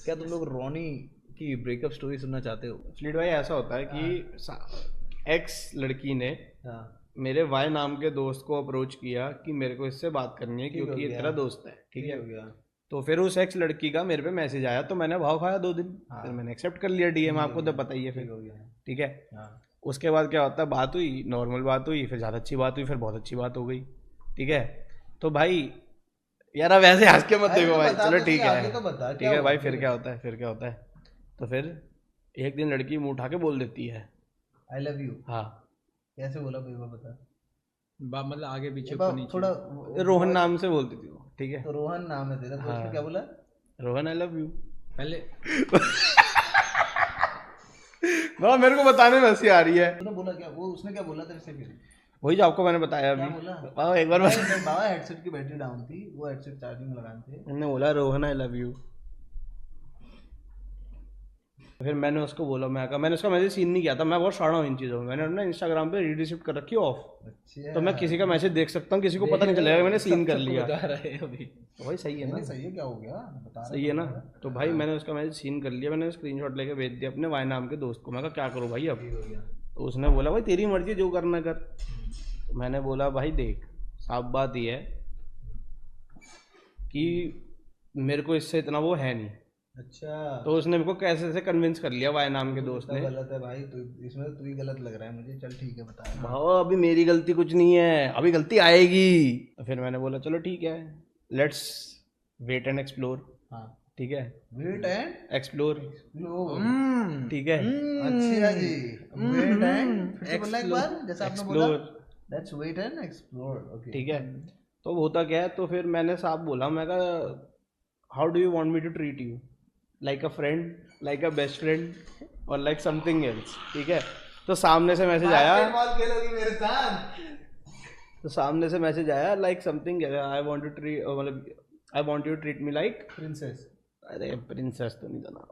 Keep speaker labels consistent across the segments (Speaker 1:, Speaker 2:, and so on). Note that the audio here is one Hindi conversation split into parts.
Speaker 1: क्या तुम लोग रोनी की ब्रेकअप स्टोरी सुनना चाहते हो?
Speaker 2: फ्लीट भाई ऐसा होता है कि एक्स लड़की ने
Speaker 1: हाँ
Speaker 2: मेरे वाई नाम के दोस्त को अप्रोच किया कि मेरे को इससे बात करनी है
Speaker 1: ठीक हो
Speaker 2: क्योंकि ये
Speaker 1: गया।
Speaker 2: तेरा दोस्त है, ठीक है।
Speaker 1: हो गया।
Speaker 2: तो फिर उस एक्स लड़की का मेरे पे मैसेज आया तो मैंने भाव खाया 2 दिन।
Speaker 1: हाँ।
Speaker 2: फिर मैंने एक्सेप्ट कर लिया डीएम,
Speaker 1: ठीक
Speaker 2: आपको
Speaker 1: हो
Speaker 2: तो
Speaker 1: गया,
Speaker 2: पता ही है।
Speaker 1: ठीक
Speaker 2: फिर
Speaker 1: हो गया।
Speaker 2: ठीक है,
Speaker 1: हाँ
Speaker 2: उसके बाद क्या होता है, बात हुई, नॉर्मल बात हुई, फिर ज़्यादा अच्छी बात हुई, फिर बहुत अच्छी बात हो गई, ठीक है। तो भाई यार अब ऐसे हंस के मत
Speaker 1: अरे
Speaker 2: देखो
Speaker 1: तो
Speaker 2: भाई,
Speaker 1: बता
Speaker 2: चलो
Speaker 1: तो
Speaker 2: ठीक
Speaker 1: सही,
Speaker 2: है,
Speaker 1: आगे तो बता
Speaker 2: ठीक
Speaker 1: क्या
Speaker 2: है
Speaker 1: हुआ
Speaker 2: भाई।
Speaker 1: फिर
Speaker 2: फिर क्या होता है, फिर क्या होता है, तो फिर एक दिन लड़की मुंह उठा के बोल देती है
Speaker 1: आई लव यू।
Speaker 2: हाँ।
Speaker 1: कैसे बोला कोई बात बता।
Speaker 3: मतलब आगे पीछे
Speaker 1: ये बात
Speaker 3: ऊपर नीचे।
Speaker 1: थोड़ा
Speaker 2: रोहन नाम से बोलती थी वो, ठीक है।
Speaker 1: तो रोहन नाम है तेरा, तो उसने
Speaker 2: हाँ।
Speaker 1: क्या बोला?
Speaker 2: Rohan I love you.
Speaker 3: पहले
Speaker 2: ना मेरे को बताने में हंसी आ रही है।
Speaker 1: तूने बोला क्या, वो उसने क्या बोला तेरे से फिर?
Speaker 2: वही जो आपको मैंने बताया
Speaker 1: क्या
Speaker 2: अभी।
Speaker 1: बोला?
Speaker 2: एक बार
Speaker 1: नहीं, नहीं, बाबा हेडसेट की बैटरी डाउन थी, वो हेडसेट चार्जिंग में लगाए थे।
Speaker 2: मैंने बोला रोहन आई लव यू। फिर मैंने उसको बोला, मैंने उसका मैसेज सीन नहीं किया था, मैं बहुत शाणा हूँ इन चीज़ों में। मैंने अपना इंस्टाग्राम पे रीड रिसिप्ट कर रखी है ऑफ,
Speaker 1: अच्छा
Speaker 2: तो मैं किसी का मैसेज देख सकता हूँ, किसी को पता नहीं चलेगा मैंने सीन कर लिया।
Speaker 3: बता रहे हैं अभी।
Speaker 2: तो भाई सही है ना,
Speaker 1: नहीं सही है, क्या हो गया बता रहा
Speaker 2: सही है ना। तो भाई मैंने उसका मैसेज सीन कर लिया, मैंने स्क्रीनशॉट लेके भेज दिया अपने वाई नाम के दोस्त को। मैं कहा क्या करूँ भाई अब।
Speaker 1: हो गया।
Speaker 2: तो उसने बोला भाई तेरी मर्जी, जो करना कर। तो मैंने बोला भाई देख, साफ बात ये है कि मेरे को इससे इतना वो है नहीं।
Speaker 1: अच्छा
Speaker 2: तो उसने मेरे को कैसे से कन्विंस कर लिया वाई नाम के दोस्त ने।
Speaker 1: गलत है भाई, तू इसमें तू ही गलत लग रहा है मुझे। चल ठीक है बता।
Speaker 2: भाव अभी मेरी गलती कुछ नहीं है, अभी गलती आएगी। तो फिर मैंने बोला चलो ठीक है, लेट्स वेट एंड एक्सप्लोर।
Speaker 1: हाँ
Speaker 2: ठीक है,
Speaker 1: वेट एंड
Speaker 2: एक्सप्लोर,
Speaker 1: लो।
Speaker 2: ठीक है।
Speaker 1: अच्छा जी, वेट एंड फिर से बोलना एक बार जैसा आपने बोला।
Speaker 2: Explore,
Speaker 1: let's wait and explore. Okay
Speaker 2: ठीक है। तो होता क्या है, तो फिर मैंने साफ बोला, मैं कहा how do you want me to treat you, like a friend, like a best friend, और लाइक समथिंग एल्स, ठीक है। तो सामने से मैसेज आया,
Speaker 1: बास्केटबॉल खेलोगी मेरे साथ?
Speaker 2: तो सामने से मैसेज आया like something, I want to treat, मतलब I want you to treat me like
Speaker 1: princess.
Speaker 2: अरे प्रिंसेस तो नहीं था ना,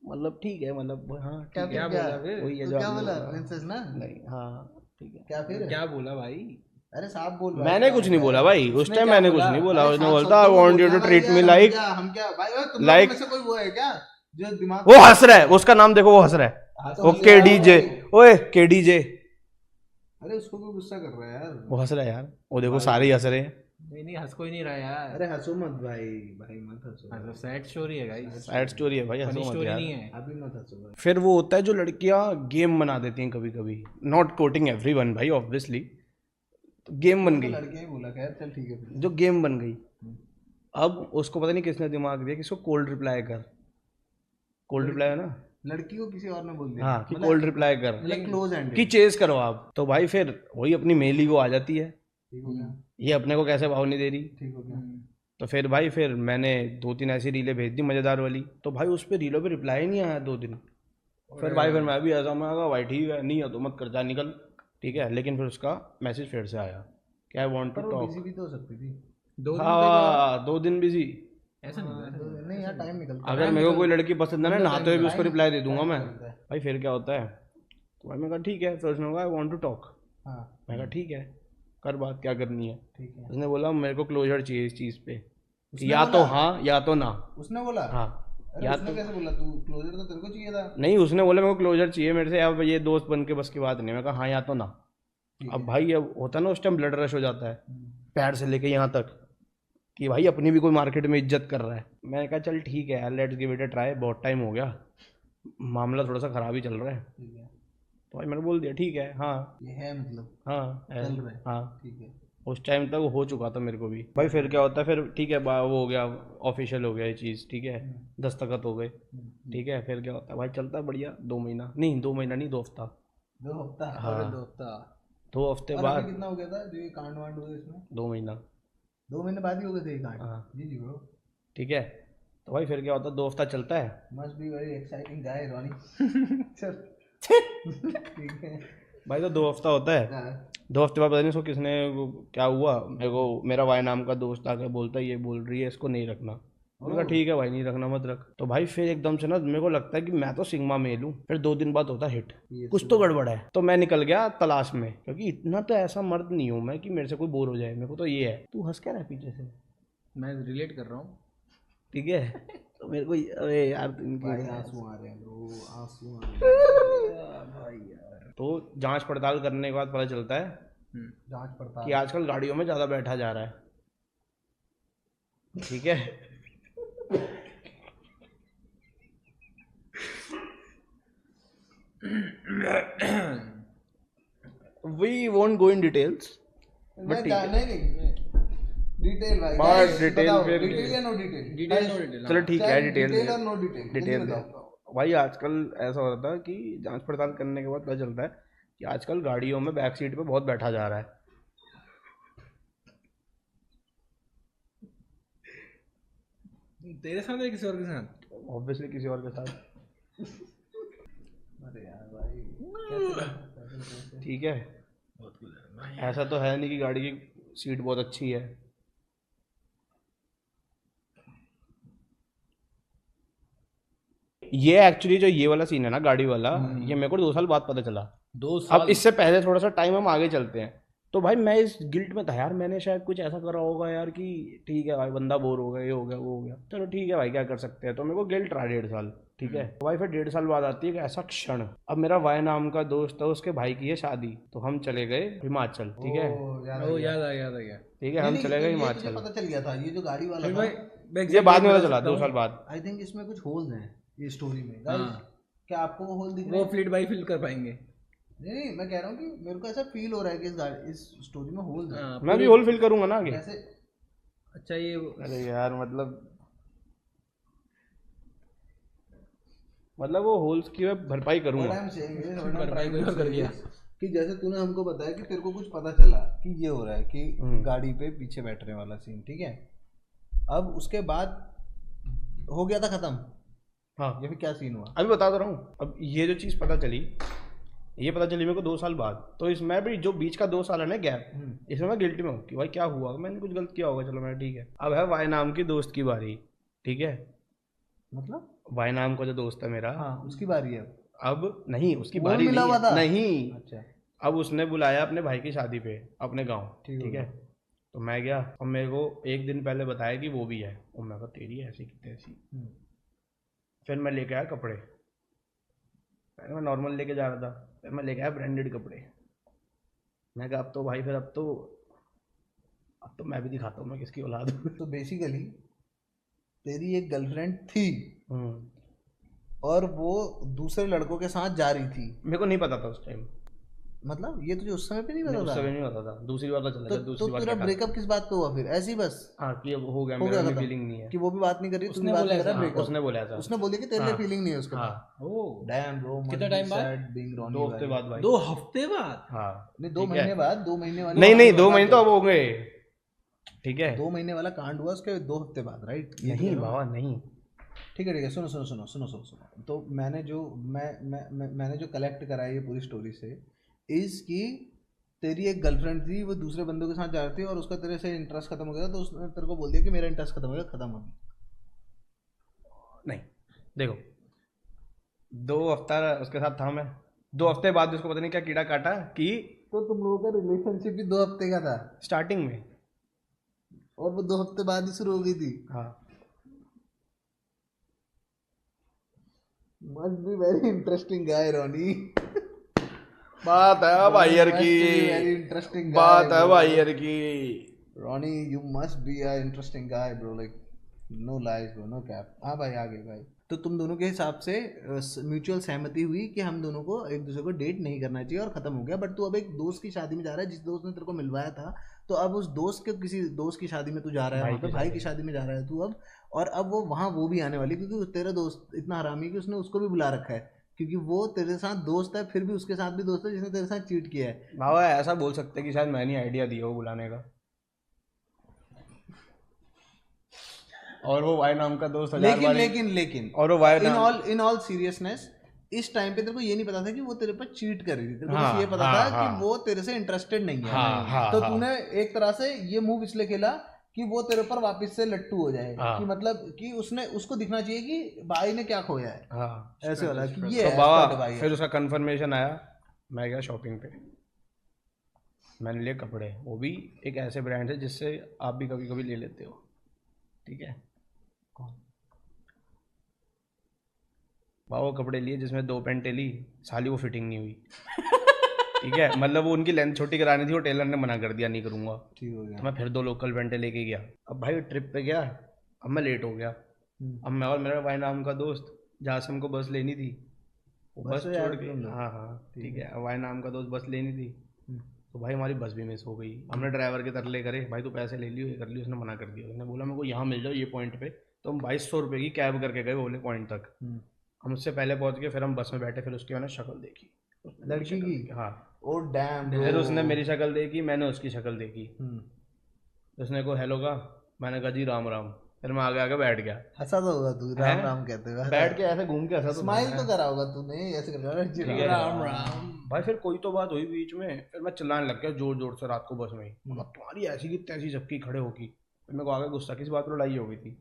Speaker 2: मतलब ठीक है, मतलब हाँ
Speaker 1: क्या
Speaker 2: ठीक है।
Speaker 3: बोला फिर?
Speaker 2: वही है
Speaker 1: तो
Speaker 2: जो
Speaker 1: क्या
Speaker 2: आपने
Speaker 1: बोला?
Speaker 2: बोला।
Speaker 1: प्रिंसेस ना?
Speaker 2: नहीं हाँ ठीक है।
Speaker 1: क्या फिर?
Speaker 3: क्या बोला भाई?
Speaker 1: अरे साफ बोल भाई,
Speaker 2: मैंने
Speaker 1: क्या
Speaker 2: कुछ
Speaker 1: हो
Speaker 2: नहीं
Speaker 1: गया?
Speaker 2: बोला भाई, उस
Speaker 3: उसने
Speaker 2: टाइम
Speaker 3: क्या
Speaker 2: मैंने कुछ
Speaker 3: बोला?
Speaker 2: नहीं बोला।
Speaker 1: अरे
Speaker 2: उसने
Speaker 1: साफ
Speaker 2: बोलता आई
Speaker 1: शब्दों में
Speaker 2: वांट यू
Speaker 1: बोलना
Speaker 2: टू
Speaker 1: भाई
Speaker 2: ट्रीट
Speaker 1: यार,
Speaker 2: मी
Speaker 1: हम
Speaker 2: लाइक,
Speaker 1: क्या भाई, तुम
Speaker 2: like-
Speaker 1: लोगों में से कोई वो है क्या जो दिमाग
Speaker 2: वो हंस रहा है, उसका नाम देखो, वो हंस रहा है,
Speaker 1: हाँ, तो
Speaker 2: वो
Speaker 1: हंस
Speaker 2: के
Speaker 1: रहा है
Speaker 2: डी जे,
Speaker 1: भाई।
Speaker 2: ओए के डी जे,
Speaker 1: अरे उसको क्यों गुस्सा कर रहा है यार?
Speaker 2: वो हंस रहा है यार, वो देखो सारे ही हंस रहे हैं।
Speaker 3: नहीं हंस कोई नहीं रहा यार।
Speaker 1: अरे हंसो मत भाई, भाई मत हंसो।
Speaker 3: मतलब सैड स्टोरी है गाइस,
Speaker 2: सैड स्टोरी है भाई,
Speaker 3: फनी
Speaker 2: हंसो मत
Speaker 3: स्टोरी
Speaker 2: यार।
Speaker 3: नहीं है।
Speaker 1: अभी मत हंसो भाई।
Speaker 2: फिर वो होता है जो लड़कियां गेम बना देती हैं कभी कभी, नॉट कोटिंग एवरीवन भाई ऑब्वियसली, तो गेम बन
Speaker 1: तो
Speaker 2: गई,
Speaker 1: लड़के ही बोला, खैर चल ठीक है फिर।
Speaker 2: जो गेम बन गई। अब उसको पता नहीं किसने दिमाग दिया कि इसको कोल्ड रिप्लाई कर, कोल्ड रिप्लाई है ना,
Speaker 1: लड़की को किसी और ने बोल दिया।
Speaker 2: हाँ कि कोल्ड रिप्लाई कर,
Speaker 1: मतलब क्लोज एंड।
Speaker 2: कि चेज करो आप। तो भाई फिर वही अपनी मेल ही वो आ जाती है,
Speaker 1: ठीक हो गया,
Speaker 2: ये अपने को कैसे भाव नहीं दे रही।
Speaker 1: ठीक हो गया।
Speaker 2: तो फिर भाई फिर मैंने 2-3 ऐसी रीलें भेज दी मज़ेदार वाली, तो भाई उस पर रीलों पे रिप्लाई ही नहीं आया 2 दिन। फिर भाई फिर मैं भी ऐसा, मैं कहा भाई ठीक है, नहीं है तो मत कर, जा निकल, ठीक है। लेकिन फिर उसका मैसेज फिर से आया कि आई वॉन्ट टू
Speaker 1: पर वो
Speaker 2: टॉक।
Speaker 1: बिजी भी तो हो सकती थी।
Speaker 3: 2 दिन
Speaker 2: हाँ 2 दिन बिजी।
Speaker 3: ऐसा नहीं होता है।
Speaker 1: नहीं यार, टाइम निकलता
Speaker 2: अगर मेरे को कोई लड़की पसंद है ना, नहाते हुए भी उसको रिप्लाई दे दूंगा मैं।
Speaker 1: निकलता है।
Speaker 2: भाई फिर क्या होता है, तो भाई मैं कहा ठीक है, फिर उसने कहा आई वॉन्ट टू टॉक।
Speaker 1: हाँ
Speaker 2: मैं कहा ठीक है, कर बात, क्या करनी है।
Speaker 1: ठीक है।
Speaker 2: उसने बोला मेरे को क्लोजर चाहिए इस चीज़ पे,
Speaker 1: उसने
Speaker 2: या तो
Speaker 1: बोला?
Speaker 2: हाँ या तो ना।
Speaker 1: उसने बोला?
Speaker 2: हाँ
Speaker 1: अरे
Speaker 2: या
Speaker 1: उसने
Speaker 2: तो
Speaker 1: कैसे बोला? तू क्लोजर तो तेरे को चाहिए था।
Speaker 2: नहीं, उसने बोला मेरे को क्लोजर चाहिए मेरे से, अब ये दोस्त बन के बस की बात नहीं। मैं कहा हाँ या तो ना। अब भाई अब होता है ना, उस टाइम ब्लड रश हो जाता है पैर से लेके यहाँ तक, कि भाई अपनी भी कोई मार्केट में इज्जत कर रहा है। मैंने कहा चल ठीक है यार, let's give it a try, बहुत टाइम हो गया, मामला थोड़ा सा ख़राब ही चल रहा है।
Speaker 1: ठीक है,
Speaker 2: तो भाई मैंने बोल दिया ठीक है, हाँ
Speaker 1: ये है मतलब
Speaker 2: हाँ है,
Speaker 1: चल रहा है।
Speaker 2: हाँ।
Speaker 1: ठीक है।
Speaker 2: उस टाइम तक हो चुका था मेरे को भी। भाई फिर क्या होता है, फिर ठीक है वो हो गया, ऑफिशियल हो गया ये चीज़, ठीक है, दस्तखत हो गए, ठीक है। फिर क्या होता है भाई, चलता है बढ़िया, 2 महीना नहीं, 2 महीना नहीं, 2 हफ्ता,
Speaker 1: 2 हफ्ता?
Speaker 2: हाँ।
Speaker 3: अबे 2 हफ्ता
Speaker 2: 2 हफ्ते
Speaker 1: और
Speaker 2: बाद
Speaker 1: अभी कितना हो गया था जो ये कांड वांड हुए इसमें?
Speaker 2: 2 महीना,
Speaker 1: 2 महीने बाद ही हो गए थे ये कांड?
Speaker 2: हाँ
Speaker 1: जी जी ब्रो।
Speaker 2: ठीक है। तो भाई फिर क्या होता है, 2 हफ्ता चलता है।
Speaker 1: मस्ट बी वेरी एक्साइटिंग गाय रोनी। चल ठीक है।
Speaker 2: भाई तो 2 हफ्ता होता है,
Speaker 1: हाँ,
Speaker 2: 2 हफ्ते बाद पता नहीं इसको किसने क्या हुआ, मेरे को मेरा वाई नाम का दोस्त आकर बोलता है ये बोल रही है इसको नहीं रखना। मैंने कहा ठीक है भाई, नहीं रखना मत रख। तो भाई फिर एकदम से ना मेरे को लगता है कि मैं तो सिग्मा मेल हूँ। फिर 2 दिन बाद होता है हिट, कुछ तो गड़बड़ है। तो मैं निकल गया तलाश में, क्योंकि इतना तो ऐसा मर्द नहीं हूँ मैं कि मेरे से कोई बोर हो जाए। मेरे को तो ये है, तू हंस क्या रहा है पीछे से,
Speaker 3: मैं रिलेट कर रहा हूँ।
Speaker 2: ठीक है। तो मेरे को अरे यार
Speaker 1: भाई आंसू आ रहे हैं ब्रो, आंसू आ रहे हैं भाई यार।
Speaker 2: तो जांच पड़ताल करने के बाद पता चलता है
Speaker 1: जांच पड़ताल
Speaker 2: कि आजकल गाड़ियों में ज़्यादा बैठा जा रहा है, ठीक है। We won't go in details,
Speaker 1: मैं नहीं डिटेल भाई
Speaker 2: बस
Speaker 1: guys,
Speaker 2: डिटेल
Speaker 1: बताओ,
Speaker 2: फिर
Speaker 1: डिटेल या no detail?
Speaker 3: Detail no detail.
Speaker 2: चलो ठीक है,
Speaker 1: चाहे
Speaker 2: डिटेल
Speaker 1: डिटेल और नो डिटेल, जल्दी
Speaker 2: डिटेल
Speaker 1: बताओ।
Speaker 2: भाई आजकल ऐसा हो रहा था कि जांच पड़ताल करने के बाद पता चलता है कि आजकल गाड़ियों में बैक सीट पे बहुत बैठा जा रहा है।
Speaker 3: तेरे साथ या किसी और के साथ?
Speaker 2: ऑब्वियसली किसी और के साथ,
Speaker 1: अरे यार भाई कैसे
Speaker 2: ठीक है।
Speaker 3: बहुत कुछ है भाई।
Speaker 2: ऐसा तो है नहीं कि गाड़ी की सीट बहुत अच्छी है। ये एक्चुअली जो ये वाला सीन है ना गाड़ी वाला, ये मेरे को 2 साल बाद पता चला।
Speaker 3: 2
Speaker 2: अब
Speaker 3: साल
Speaker 2: इससे पहले थोड़ा सा टाइम हम आगे चलते हैं, तो भाई मैं इस गिल्ट में था यार, मैंने शायद कुछ ऐसा करा होगा यार कि ठीक है भाई बंदा बोर हो गया, ये हो गया वो हो गया, चलो ठीक है भाई क्या कर सकते हैं। तो मेरे को गिल्ट रहा 1.5 साल, ठीक है। तो भाई फिर 1.5 साल बाद आती है एक ऐसा क्षण, अब मेरा वाई नाम का दोस्त है, उसके भाई की है शादी, तो हम चले गए हिमाचल, ठीक है।
Speaker 3: ओ याद आ गया।
Speaker 2: ठीक है, हम चले गए हिमाचल।
Speaker 1: पता चल गया था ये जो गाड़ी वाला
Speaker 3: फिर
Speaker 1: था,
Speaker 3: भाई
Speaker 2: ये बाद में पता चला 2 साल बाद।
Speaker 1: आई थिंक इसमें कुछ होल्स हैं ये स्टोरी में
Speaker 3: हाँ।
Speaker 1: गाइस। क्या आपको वो होल दिख रहे
Speaker 3: वो
Speaker 1: हैं?
Speaker 3: फ्लिट बाई फिल कर पाएंगे।
Speaker 1: नहीं मैं कह रहा हूँ कि मेरे को ऐसा फील हो रहा है कि इस स्टोरी में होल्स हैं।
Speaker 3: हाँ,
Speaker 2: मैं भी होल फिल करूंगा ना आगे।
Speaker 1: कैसे?
Speaker 3: अच्छा ये
Speaker 2: अरे यार मतलब वो होल्स की मैं भरपाई
Speaker 1: What
Speaker 2: करूंगा।
Speaker 1: I'm saying is, what I'm
Speaker 3: भरपाई
Speaker 1: trying to
Speaker 3: कोई और कर
Speaker 1: say
Speaker 3: दिया।
Speaker 1: is कि जैसे तूने हमको बताया कि तेरे को कुछ पता चला कि ये हो रहा है कि गाड़ी पे पीछे बैठने वाला सीन, ठीक है। अब उसके बाद हो गया था खत्म,
Speaker 2: हाँ
Speaker 1: या फिर क्या सीन हुआ?
Speaker 2: अभी बता रहा हूँ। अब ये जो चीज़ पता चली, ये पता चली मेरे को 2 साल बाद, तो इसमें भी जो बीच का 2 साल है ना गैप, इसमें मैं गिल्टी में हूँ कि भाई क्या हुआ, मैंने कुछ गलत किया होगा, चलो मैं ठीक है। अब है वाई नाम की दोस्त की बारी, ठीक है।
Speaker 1: मतलब
Speaker 2: वाई नाम का जो दोस्त है मेरा,
Speaker 1: हाँ उसकी बारी है।
Speaker 2: अब नहीं उसकी
Speaker 1: वो
Speaker 2: बारी
Speaker 1: मिला
Speaker 2: नहीं
Speaker 1: हुआ
Speaker 2: है,
Speaker 1: था?
Speaker 2: नहीं।
Speaker 1: अच्छा
Speaker 2: अब उसने बुलाया अपने भाई की शादी पे अपने गाँव,
Speaker 1: ठीक
Speaker 2: ठीक है। तो मैं गया और मेरे को 1 दिन पहले बताया कि वो भी है, और मैं कहा तेरी ऐसी की तैसी। फिर मैं लेके आया कपड़े, पहले मैं नॉर्मल लेके जा रहा था, फिर मैं लेके आया ब्रांडेड कपड़े। मैं कहा अब तो भाई फिर अब तो मैं भी दिखाता हूँ मैं किसकी औलाद हूँ।
Speaker 1: तो बेसिकली तेरी एक गर्लफ्रेंड थी
Speaker 2: हम्म,
Speaker 1: और वो दूसरे लड़कों के साथ जा रही थी।
Speaker 2: मेरे को नहीं पता था उस टाइम,
Speaker 1: मतलब ये तुझे उस समय पे नहीं
Speaker 2: नहीं
Speaker 1: पता
Speaker 2: उस
Speaker 1: था?
Speaker 2: समय नहीं पता था, दूसरी बार पता चला
Speaker 1: तो
Speaker 2: जब दूसरी बार
Speaker 1: तेरा
Speaker 2: क्या था।
Speaker 1: ब्रेकअप किस बात पे हुआ फिर? ऐसे ही बस
Speaker 2: हाँ कि अब हो गया,
Speaker 1: हो
Speaker 2: मेरा
Speaker 1: गया
Speaker 2: भी
Speaker 1: खत्म?
Speaker 2: फीलिंग नहीं है।
Speaker 1: कि वो भी बात नहीं कर रही, तू भी
Speaker 3: उसने
Speaker 1: बात
Speaker 3: बोला
Speaker 1: नहीं कर रहा,
Speaker 3: ऐसा?
Speaker 1: ब्रेकअप
Speaker 2: उसने बोला था।
Speaker 1: उसने बोली कि तेरे लिए
Speaker 2: हाँ,
Speaker 1: फीलिंग नहीं है उसके बाद।
Speaker 2: हाँ
Speaker 3: ओ
Speaker 1: डैम ब्रो,
Speaker 3: कितना टाइम बाद?
Speaker 1: बीइंग
Speaker 2: 2 हफ्ते बाद भाई।
Speaker 3: 2 हफ्ते बाद?
Speaker 2: हाँ
Speaker 1: नहीं 2
Speaker 2: ठीक है।
Speaker 1: महीने बाद, 2 महीने वाली
Speaker 2: नहीं
Speaker 1: बात
Speaker 2: 2
Speaker 1: बता
Speaker 2: महीने
Speaker 1: दो।
Speaker 2: तो अब हो गए, ठीक है।
Speaker 1: 2 महीने वाला कांड हुआ उसके 2 हफ्ते बाद, राइट?
Speaker 2: नहीं बाबा नहीं,
Speaker 1: ठीक है सुनो सुनो सुनो सुनो सुनो सुनो। तो मैंने जो मैंने जो कलेक्ट करा है ये पूरी स्टोरी से, इज कि तेरी एक गर्लफ्रेंड थी, वो दूसरे बंदों के साथ जा रही थी और उसका तेरे से इंटरेस्ट खत्म हो गया, तो उसने तेरे को बोल दिया कि मेरा इंटरेस्ट खत्म हो गया, खत्म हो गया।
Speaker 2: नहीं देखो 2 हफ्ता उसके साथ था मैं, 2 हफ्ते बाद उसको पता नहीं क्या कीड़ा काटा कि
Speaker 1: तो तुम लोगों का रिलेशनशिप भी 2 हफ्ते का था
Speaker 2: स्टार्टिंग में,
Speaker 1: और वो 2 हफ्ते बाद ही शुरू हो गई थी।
Speaker 2: हाँ
Speaker 1: must be very interesting guy Ronnie.
Speaker 2: बात है भाई यार की,
Speaker 1: वेरी इंटरेस्टिंग
Speaker 2: बात है भाई यार की।
Speaker 1: Ronnie you must be a interesting guy bro, like no lies bro, no cap. हाँ भाई आगे भाई। तो तुम दोनों के हिसाब से म्यूचुअल सहमति हुई कि हम दोनों को एक दूसरे को डेट नहीं करना चाहिए और खत्म हो गया। बट तू अब एक दोस्त की शादी में जा रहा है, जिस दोस्त ने तेरे को मिलवाया था, तो अब उस दोस्त के किसी दोस्त की शादी में तू जा रहा है, वहाँ पे भाई की शादी में जा रहा है तू अब, और अब वो वहाँ वो भी आने वाली, क्योंकि तेरा दोस्त इतना हरामी कि उसने उसको भी बुला रखा है, क्योंकि वो तेरे साथ दोस्त है, फिर भी उसके साथ भी दोस्त है जिसने तेरे साथ चीट किया है।
Speaker 2: बाबा ऐसा बोल सकते हैं कि शायद मैंने आइडिया दिया वो बुलाने का, और वो वाई नाम का दोस्त
Speaker 1: लेकिन
Speaker 2: और वो वाई
Speaker 1: इन ऑल सीरियसनेस इस टाइम पे तेरे को ये नहीं पता था कि वो तेरे पर चीट कर रही थी, तेरे को
Speaker 2: हाँ,
Speaker 1: बस ये पता
Speaker 2: हाँ,
Speaker 1: था
Speaker 2: हाँ,
Speaker 1: कि वो तेरे से इंटरेस्टेड नहीं है।
Speaker 2: हाँ, हाँ,
Speaker 1: तो
Speaker 2: हाँ,
Speaker 1: तूने एक तरह से ये मूव इसलिए खेला कि वो तेरे पर वापस से लट्टू हो जाए,
Speaker 2: हाँ,
Speaker 1: कि मतलब कि उसको दिखना चाहिए कि भाई ने क्या खोया है,
Speaker 2: हाँ।
Speaker 1: ऐसे वाला कि ये
Speaker 2: तो
Speaker 1: है
Speaker 2: बाबा
Speaker 1: भाई।
Speaker 2: फिर उसका कंफर्मेशन आया, मैं गया शॉपिंग पे, मैंने लिए कपड़े, वो भी एक ऐसे ब्रांड है जिससे आप भी कभी कभी ले लेते हो, ठीक है। वो कपड़े लिए जिसमें 2 पैंटें ली, साली वो फिटिंग नहीं हुई। ठीक है, मतलब वो उनकी लेंथ छोटी करानी थी, वो टेलर ने मना कर दिया नहीं करूंगा।
Speaker 1: ठीक हो गया।
Speaker 2: तो मैं फिर 2 लोकल पैंटें लेके गया। अब भाई ट्रिप पे गया, अब मैं लेट हो गया। अब मैं और मेरा भाई नाम का दोस्त, जहाँ से हमको बस लेनी थी, वो बस
Speaker 1: से यार
Speaker 2: छोड़ के,
Speaker 1: तुम लोग।
Speaker 2: हाँ ठीक है, भाई नाम का दोस्त बस लेनी थी, तो भाई हमारी बस भी मिस हो गई। हमने ड्राइवर के तरले करे, भाई तू पैसे ले लियो, ये कर लियो, उसने मना कर दिया। उसने बोला मेरे को यहाँ मिल जाओ ये पॉइंट पे, तो हम 2200 रुपये की कैब करके गए बोले पॉइंट तक। हम उससे पहले पहुंच गए, फिर हम बस में बैठे, फिर उसकी मैंने शक्ल देखी, उसने मेरी
Speaker 1: लड़की
Speaker 2: शक्ल
Speaker 1: की?
Speaker 2: देखी, हाँ।
Speaker 1: ओ डैम
Speaker 2: फिर उसने मेरी शक्ल देखी, मैंने उसकी शक्ल देखी। उसने को हेलो कहा, मैंने कहा जी राम राम। फिर मैं आगे आगे बैठ गया।
Speaker 1: हंसा तो होगा तू, राम राम कहते हुए
Speaker 2: बैठ के ऐसे घूम के हंसा तो
Speaker 1: स्माइल तो करा होगा तूने, ऐसे कर रहा
Speaker 2: ठीक है।
Speaker 3: राम राम।
Speaker 2: भाई फिर कोई तो बात हुई बीच में, फिर मैं चिल्लाने लग गया जोर जोर से रात को बस में ही, मतलब तुम्हारी ऐसी की तैसी झपकी खड़े होगी। फिर मेरे को आगे गुस्सा, किस बात पर लड़ाई हो गई थी?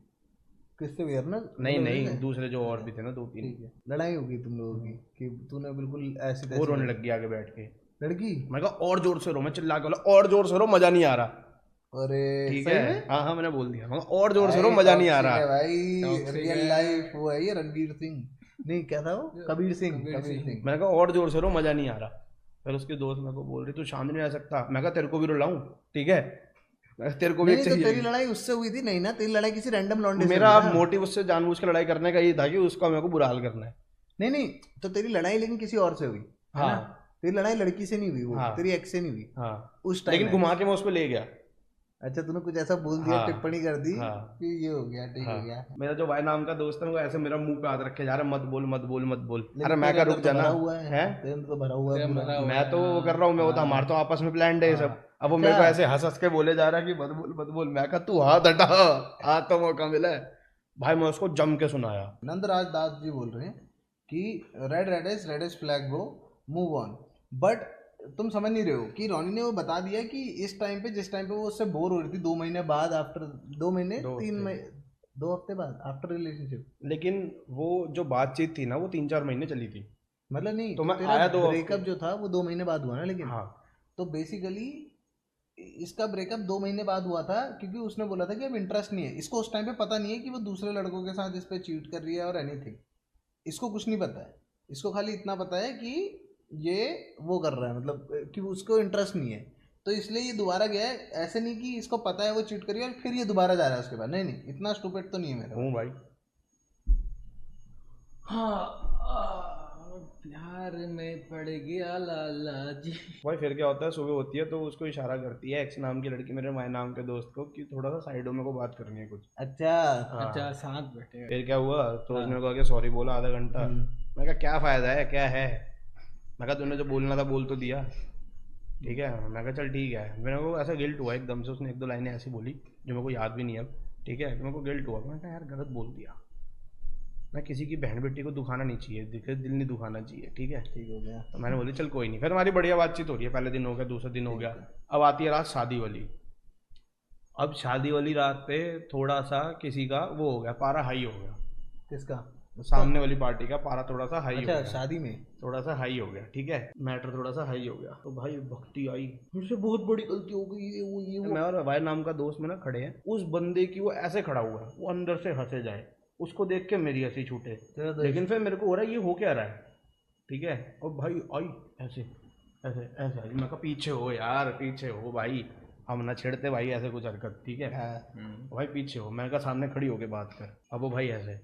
Speaker 1: किससे भी ना?
Speaker 2: नहीं नहीं, दूसरे जो और भी थे ना 2-3,
Speaker 1: ठीक है, लड़ाई होगी तुम लोगों की कि तूने बिल्कुल ऐसी
Speaker 2: वो
Speaker 1: तैसी
Speaker 2: रोने लग गया आगे बैठ के।
Speaker 1: लड़की।
Speaker 2: मैं कहा और जोर से रो, मैं चिल्ला के बोला और जोर से रो, मजा नहीं आ रहा।
Speaker 1: अरे
Speaker 2: ठीक
Speaker 1: सही
Speaker 2: है,
Speaker 1: में?
Speaker 2: हाँ हाँ मैंने बोल दिया, मैं कहा और जोर से रो, मजा नहीं आ
Speaker 1: टॉक्सिक है
Speaker 2: रहा।
Speaker 1: भाई, रियल लाइफ वो है ये रणवीर सिंह, नहीं क्या था वो, कबीर सिंह।
Speaker 2: मैंने कहा और जोर से रो, मजा नहीं आ रहा। फिर उसके दोस्त मेरे को बोल रही तू शांत नहीं रह सकता। मैं कहा तेरे को भी रुलाऊं? ठीक है, तेरे को भी
Speaker 1: नहीं तो तेरी
Speaker 2: चाहिए।
Speaker 1: लड़ाई उससे हुई थी नहीं ना, तेरी लड़ाई किसी रैंडम लौंडे से
Speaker 2: मेरा
Speaker 1: हुई ना।
Speaker 2: मोटिव उससे जानबूझ के लड़ाई करने का ये था कि उसका मेरे को बुरा हाल करना है।
Speaker 1: नहीं नहीं, तो तेरी लड़ाई लेकिन किसी और से हुई है
Speaker 2: हाँ
Speaker 1: ना? तेरी लड़ाई लड़की से नहीं हुई, वो
Speaker 2: हाँ।
Speaker 1: तेरी एक्स से नहीं हुई
Speaker 2: हाँ,
Speaker 1: उस टाइम।
Speaker 2: लेकिन घुमा के मैं उसको ले गया।
Speaker 1: अच्छा तूने कुछ ऐसा बोल दिया,
Speaker 2: हाँ,
Speaker 1: टिप्पणी कर दी
Speaker 2: हाँ,
Speaker 1: कि ये हो गया, ठीक
Speaker 2: हाँ।
Speaker 1: हो गया।
Speaker 2: मेरा जो भाई नाम का दोस्त है वो ऐसे मेरा मुंह पे हाथ रखे जा रहा है, मत बोल मत बोल मत बोल।
Speaker 1: लेकिन
Speaker 2: अरे मैं
Speaker 1: तेरे
Speaker 2: क्या
Speaker 1: अंदर
Speaker 2: रुक
Speaker 1: तो
Speaker 2: जाना
Speaker 1: भरा हुआ है,
Speaker 2: है?
Speaker 1: तेरे अंदर तो भरा हुआ है पूरा।
Speaker 2: मैं तो वो कर रहा हूँ, मैं वो तो हमारे तो आपस में प्लान है ये सब। अब वो मेरे को ऐसे हंस हंस के बोले जा रहा है कि मत बोल मत बोल। मैं कहा तू हाथ हटा, हाथ तो मौका मिला है। भाई मैं उसको जम के सुनाया।
Speaker 1: नंदराज दास जी बोल रहे हैं कि red is flag bro, move on. But तुम समझ नहीं रहे हो कि रोनी ने वो बता दिया कि इस टाइम पे, जिस टाइम पे वो उससे बोर हो रही थी 2 महीने बाद, आफ्टर 2 महीने 2 हफ्ते बाद आफ्टर रिलेशनशिप,
Speaker 2: लेकिन वो जो बातचीत थी ना वो 3-4 महीने चली थी।
Speaker 1: मतलब नहीं
Speaker 2: तो
Speaker 1: तो
Speaker 2: मैं
Speaker 1: तेरा
Speaker 2: आया 2
Speaker 1: ब्रेकअप जो था वो 2 महीने बाद हुआ ना, लेकिन
Speaker 2: हाँ
Speaker 1: तो बेसिकली इसका ब्रेकअप 2 महीने बाद हुआ था क्योंकि उसने बोला था कि अब इंटरेस्ट नहीं है इसको। उस टाइम पे पता नहीं है कि वो दूसरे लड़कों के साथ इस पे चीट कर रही है और एनीथिंग, इसको कुछ नहीं पता है। इसको खाली इतना पता है कि ये वो कर रहा है, मतलब कि उसको इंटरेस्ट नहीं है, तो इसलिए ये दोबारा गया है। ऐसे नहीं कि इसको पता है वो चीट करी और फिर ये दोबारा जा रहा है उसके बाद, नहीं नहीं, इतना स्टूपिड तो नहीं है मेरा।
Speaker 2: हूँ भाई।
Speaker 3: प्यार में पड़ गया लाला जी।
Speaker 2: भाई फिर क्या होता है, सुबह होती है तो उसको इशारा करती है एक्स नाम की लड़की मेरे माय नाम के दोस्त को कि थोड़ा सा साइडों में को बात करनी है कुछ।
Speaker 1: अच्छा
Speaker 2: हाँ।
Speaker 3: अच्छा साथ बैठे।
Speaker 2: फिर क्या हुआ, तो उसने कहा कि सॉरी बोला आधा घंटा। मैं कहा क्या फायदा है, क्या है? मैं कहा तूने जो बोलना था बोल तो दिया, ठीक है। मैं कहा चल ठीक है। मेरे को ऐसा गिल्ट हुआ एकदम से, उसने 1-2 लाइनें ऐसी बोली जो मेरे को याद भी नहीं है अब, ठीक है। तो मेरे को गिल्ट हुआ, मैं कहा यार गलत बोल दिया। मैं किसी की बहन बेटी को दुखाना नहीं चाहिए, दिल नहीं दुखाना चाहिए, ठीक है।
Speaker 1: ठीक हो गया।
Speaker 2: तो मैंने बोली चल कोई नहीं। फिर हमारी बढ़िया बातचीत हो रही है, पहले दिन हो गया, दूसरा दिन हो गया। अब आती है रात शादी वाली। अब शादी वाली रात पे थोड़ा सा किसी का वो हो गया, पारा हाई हो गया।
Speaker 1: किसका?
Speaker 2: सामने वाली पार्टी का पारा थोड़ा सा हाई हो
Speaker 1: अच्छा
Speaker 2: गया,
Speaker 1: शादी में
Speaker 2: थोड़ा सा हाई हो गया, ठीक है। मैटर थोड़ा सा हाई हो गया, तो भाई भक्ति आई, मुझसे बहुत बड़ी गलती हो गई, ये वो। मैं और भाई नाम का दोस्त में ना खड़े हैं, उस बंदे की वो ऐसे खड़ा हुआ है, वो अंदर से हंसे जाए, उसको देख के मेरी हंसी छूटे। लेकिन फिर मेरे को हो रहा है ये हो क्या रहा है, ठीक है। और भाई आई ऐसे ऐसे ऐसे आई। मैं कहा पीछे हो यार, पीछे हो भाई, हम ना छेड़ते भाई ऐसे कुछ हरकत, ठीक है। भाई पीछे हो। मैं कहा सामने खड़ी होके बात कर। अब वो भाई ऐसे,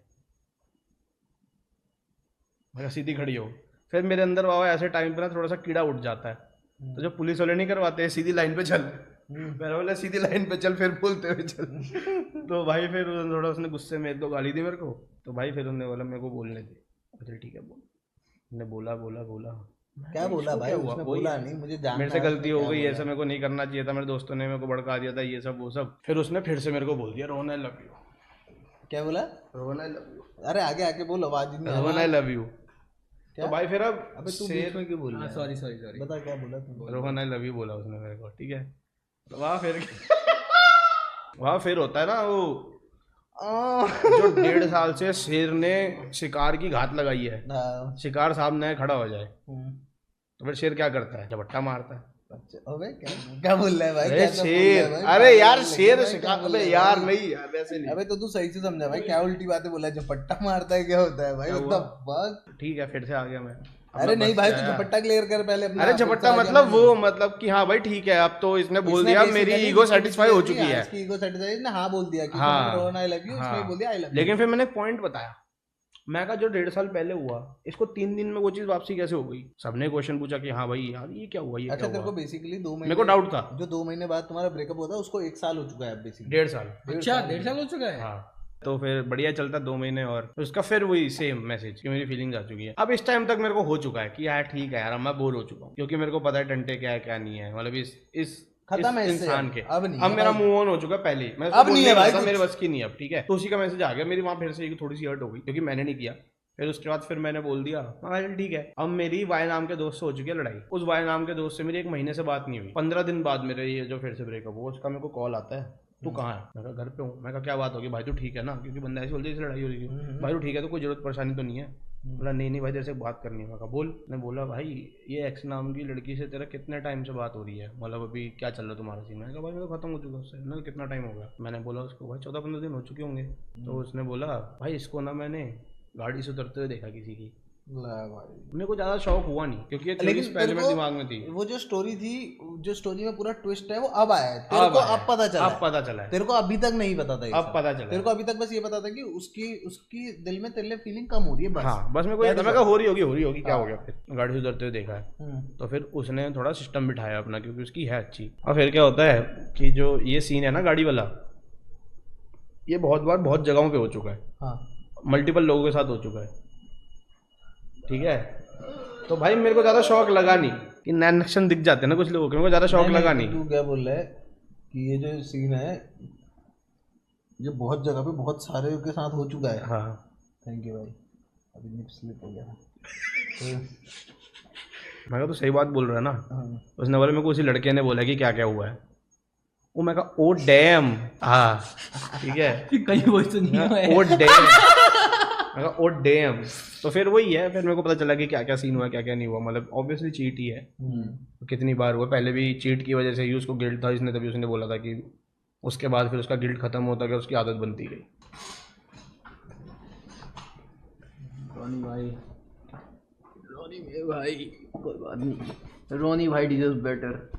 Speaker 2: मैं कहा सीधी खड़ी हो। फिर मेरे अंदर बाबा ऐसे टाइम पे ना थोड़ा सा कीड़ा उठ जाता है, तो जो पुलिस वाले नहीं करवाते सीधी लाइन पे चल, मैंने बोला सीधी लाइन पे चल, फिर बोलते हुए चल। तो भाई फिर थोड़ा उसने गुस्से में 1-2 गाली दी मेरे को, तो भाई फिर उन्होंने बोला मेरे को बोलने दे। चल ठीक है बोल। मैंने बोला बोला बोला
Speaker 1: क्या बोला भाई? उसने बोला नहीं, मुझे जानना
Speaker 2: मेरे से
Speaker 1: है
Speaker 2: गलती
Speaker 1: उसने
Speaker 2: हो
Speaker 1: क्या
Speaker 2: गई,
Speaker 1: बोला।
Speaker 2: ऐसा मेरे को नहीं करना चाहिए था, मेरे दोस्तों ने मेरे को भड़का दिया था, ये सब वो सब। फिर उसने फिर से मेरे को बोल दिया रोहन आई लव यू।
Speaker 1: क्या बोला?
Speaker 2: रोहन आई लव यू,
Speaker 1: अरे आगे आके बोल, आवाज ही नहीं आ
Speaker 2: रोहन आई लव यू।
Speaker 1: क्या?
Speaker 2: तो भाई फिर अब
Speaker 1: अबे तू बीच में क्यों बोल रहा है?
Speaker 3: Sorry sorry sorry.
Speaker 1: बता क्या बोला तू?
Speaker 2: रोहन आई लव यू बोला उसने मेरे को, ठीक है। तो वहाँ फिर वहाँ फिर होता है ना वो जो 1.5 साल से शेर ने शिकार की घात लगाई है,
Speaker 1: हाँ।
Speaker 2: शिकार सामने खड़ा हो जाए
Speaker 1: हम्म।
Speaker 2: तो फिर शेर क्या करता है, झपट्टा मारता है।
Speaker 1: अच्छा अबे क्या बोल रहा है भाई?
Speaker 2: अरे
Speaker 1: कैसा बोल रहा है
Speaker 2: शेर,
Speaker 1: भाई?
Speaker 2: अरे यार
Speaker 1: पागल
Speaker 2: शेर
Speaker 1: लग रहा है,
Speaker 2: शिकार,
Speaker 1: क्या बोल
Speaker 2: अबे
Speaker 1: रहा है
Speaker 2: यार
Speaker 1: भाई?
Speaker 2: नहीं यार वैसे नहीं।
Speaker 1: अबे तो तू सही से समझा भाई, क्या उल्टी बातें बोला है? झपट्टा मारता है क्या होता है भाई?
Speaker 2: क्या
Speaker 1: व्हाट
Speaker 2: हुआ?
Speaker 1: The fuck?
Speaker 2: ठीक है फिर से आ गया मैं। अब
Speaker 1: अरे
Speaker 2: मैं
Speaker 1: नहीं
Speaker 2: बस
Speaker 1: भाई,
Speaker 2: से
Speaker 1: तू
Speaker 2: आया।
Speaker 1: झपट्टा क्लियर कर पहले अपना।
Speaker 2: अरे
Speaker 1: फिर से
Speaker 2: झपट्टा
Speaker 1: आ गया
Speaker 2: मतलब
Speaker 1: मैं
Speaker 2: वो
Speaker 1: नहीं।
Speaker 2: मतलब कि हाँ भाई ठीक है, अब तो इसने बोल
Speaker 1: इसने
Speaker 2: दिया मेरी
Speaker 1: basically
Speaker 2: ईगो
Speaker 1: इसकी
Speaker 2: सेटिस्फाई हो
Speaker 1: basically
Speaker 2: चुकी है।
Speaker 1: इसकी ईगो सेटिस्फाई ने हाँ बोल दिया कि
Speaker 2: हाँ
Speaker 1: रोहन आई लव यू, इसने
Speaker 2: हाँ
Speaker 1: बोल दिया आई लव यू।
Speaker 2: लेकिन फिर मैंने पॉइंट बताया, मैं कहा जो 1.5 साल पहले हुआ इसको 3 दिन में वो चीज वापसी कैसे हो गई। सबने क्वेश्चन पूछा कि हाँ भाई यार ये क्या हुआ, ये
Speaker 1: अच्छा
Speaker 2: क्या
Speaker 1: तेरे को
Speaker 2: हुआ।
Speaker 1: बेसिकली 2 महीने,
Speaker 2: मेरे को डाउट था।
Speaker 1: जो 2 महीने बाद तुम्हारा ब्रेकअप हुआ था उसको 1 साल हो चुका है अब बेसिकली।
Speaker 2: 1.5 साल।
Speaker 3: अच्छा 1.5 साल हो चुका है।
Speaker 2: हाँ तो फिर बढ़िया चलता 2 महीने और उसका फिर वही सेम मैसेज कि मेरी फीलिंग्स आ चुकी है। अब इस टाइम तक मेरे को हो चुका है कि यार ठीक है यार, अब मैं बोर हो चुका हूँ क्योंकि मेरे को पता है टंटे क्या है क्या नहीं है, मतलब इस
Speaker 1: खत्म है इससे
Speaker 2: इंसान के।
Speaker 1: अब नहीं
Speaker 2: अब
Speaker 1: है
Speaker 2: मेरा
Speaker 1: भाई।
Speaker 2: मूव ऑन हो चुका है पहले ही। मैं
Speaker 1: अब नहीं है भाई
Speaker 2: था,
Speaker 1: कुछ।
Speaker 2: मेरे बस की नहीं है अब, ठीक है। तो उसी का मैसेज आ गया मेरी वहाँ, फिर से एक थोड़ी सी हर्ट हो गई क्योंकि मैंने नहीं किया। फिर उसके बाद फिर मैंने बोल दिया हाँ चल ठीक है। अब मेरी वाई नाम के दोस्त से हो चुकी है लड़ाई। उस वाई नाम के दोस्त से मेरी 1 महीने से बात नहीं हुई। 15 दिन बाद मेरे ये जो फिर से ब्रेकअप हुआ उसका मेरे को कॉल आता है, तू कहाँ है? मैं कहा घर पे हूँ। मैं कहा क्या बात होगी भाई, तू ठीक है ना? क्योंकि बंदा ऐसे बोलते लड़ाई हो रही है। भाई तू ठीक है तो कोई जरूरत परेशानी तो नहीं है? बोला नहीं भाई तेरे से बात करनी है। मैं कहा बोल। ने बोला भाई ये एक्स नाम की लड़की से तेरा कितने टाइम से बात हो रही है, मतलब अभी क्या चल रहा है तुम्हारा सीन? मैंने कहा भाई मैं तो खत्म हो चुका उससे। ना कितना टाइम हो गया? मैंने बोला उसको भाई 14-15 दिन हो चुके होंगे। तो उसने बोला भाई इसको ना मैंने गाड़ी से उतरते हुए देखा किसी की।
Speaker 1: ला भाई।
Speaker 2: मेरे को ज्यादा शौक हुआ नहीं क्योंकि ये थ्योरीज पहले
Speaker 1: तेरे
Speaker 2: मेरे
Speaker 1: को
Speaker 2: दिमाग में थी।
Speaker 1: वो जो स्टोरी थी, जो स्टोरी में पूरा ट्विस्ट है वो अब आया है तेरे
Speaker 2: अब
Speaker 1: को,
Speaker 2: आया
Speaker 1: अब पता चला
Speaker 2: अब
Speaker 1: है।
Speaker 2: पता चला है,
Speaker 1: तेरे को अभी तक नहीं पता था ये
Speaker 2: अब
Speaker 1: सब।
Speaker 2: पता चला
Speaker 1: तेरे को अभी तक बस ये पता था कि उसकी उसकी दिल में तेरे लिए फीलिंग कम हो रही है बस।
Speaker 2: हाँ बस मेरे को ये था, मैं कहा हो रही होगी क्या हो गया। फिर गाड़ी से उतरते हुए देखा है
Speaker 1: हम्म।
Speaker 2: तो फिर उसने थोड़ा सिस्टम बिठाया अपना क्योंकि उसकी है अच्छी। और फिर क्या होता है कि जो ये सीन है ना गाड़ी वाला, ये बहुत बार बहुत जगहों पे हो चुका है,
Speaker 1: हाँ
Speaker 2: मल्टीपल लोगों के साथ हो चुका है, ठीक है। तो भाई मेरे को ज़्यादा शौक लगा नहीं कि नैन एक्शन दिख जाते हैं ना कुछ लोगों के, मेरे को ज़्यादा शौक लगा
Speaker 1: तो
Speaker 2: नहीं।
Speaker 1: तू क्या बोल रहा है कि ये जो सीन है ये बहुत जगह पे बहुत सारे के साथ हो चुका है।
Speaker 2: हाँ
Speaker 1: थैंक यू भाई, अभी निप स्लिप हो गया था।
Speaker 2: मैं कहा तो सही बात बोल रहा है ना।
Speaker 1: हाँ।
Speaker 2: उसने बोला, मेरे को उसी लड़के ने बोला कि क्या क्या हुआ है। वो मैं कहा ओ डैम, हाँ ठीक है
Speaker 3: कहीं वो तो नहीं हुआ है।
Speaker 2: ओ डैम, मैं कहा ओ डैम। तो फिर वही है, फिर मेरे को पता चला कि क्या क्या सीन हुआ क्या क्या नहीं हुआ। मतलब ऑब्वियसली चीट ही है, कितनी बार हुआ, पहले भी चीट की वजह से ही उसको गिल्ट था, इसने तभी उसने बोला था कि उसके बाद फिर उसका गिल्ट खत्म होता गया, उसकी आदत बनती गई।
Speaker 3: रोनी भाई, रोनी मेरे भाई, कोई बात नहीं, रोनी भाई डिजर्व बेटर।